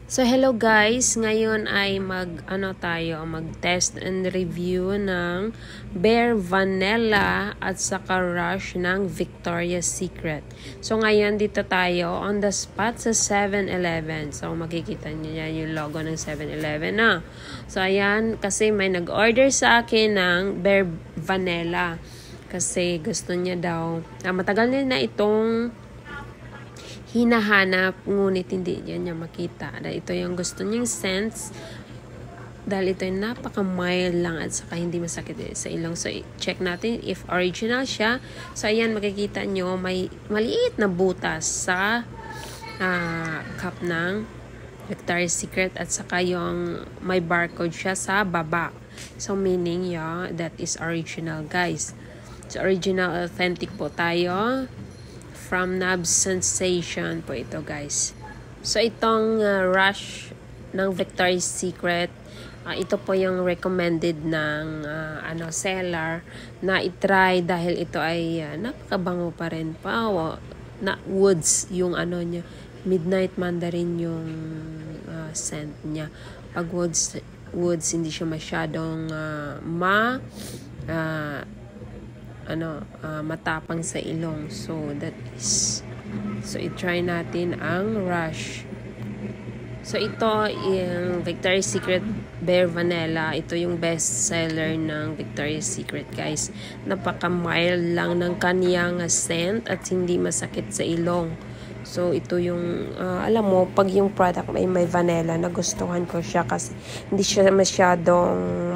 So hello guys, ngayon ay mag-test and review ng Bare Vanilla at saka Rush ng Victoria's Secret. So ngayon dito tayo on the spot sa 7-Eleven. So makikita niyo yan yung logo ng 7-Eleven na. So ayan, kasi may nag-order sa akin ng Bare Vanilla. Kasi gusto niya daw, matagal na itong hinahanap, ngunit hindi niya makita. Dahil ito yung gusto niyang scents. Dahil ito yung napaka-mild lang at saka hindi masakit sa ilong. So, check natin if original siya. So, ayan, makikita nyo, may maliit na butas sa cup ng Victoria's Secret at saka yung may barcode siya sa baba. So, meaning that is original, guys. So, original, authentic po tayo. From Nabs Sensation po ito, guys. So itong Rush ng Victoria's Secret, ito po yung recommended ng seller na itry dahil ito ay napakabango pa rin pa. Na woods yung niya, midnight mandarin yung scent niya. Pag woods hindi siya masyadong matapang sa ilong. So i-try natin ang Rush. So ito yung Victoria's Secret Bare Vanilla. Ito yung best seller ng Victoria's Secret, guys. Napaka-mild lang ng kaniyang scent at hindi masakit sa ilong. So ito yung alam mo, pag yung product may vanilla, nagustuhan ko siya kasi hindi siya masyadong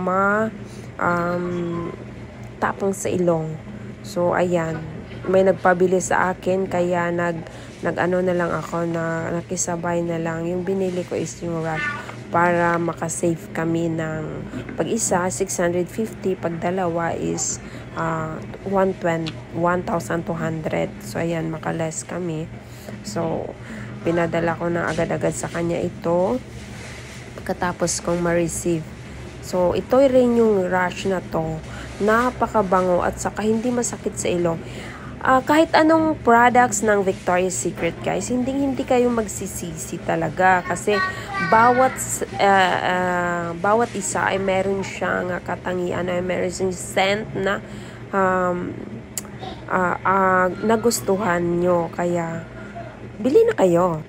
tapang sa ilong. So ayan, may nagpabili sa akin kaya nag-ano na lang ako, na nakisabay na lang. Yung binili ko is yung Rush para makasave kami ng pag isa 650, pag dalawa is 1,200. So ayan, makaless kami. So pinadala ko na agad-agad sa kanya ito pagkatapos kong ma-receive. So ito rin yung Rush na to, napakabango at saka hindi masakit sa ilong. Kahit anong products ng Victoria's Secret, guys, hindi kayo magsisisi talaga kasi bawat isa ay meron siyang katangian, ay meron siyang scent na nagustuhan nyo, kaya bili na kayo.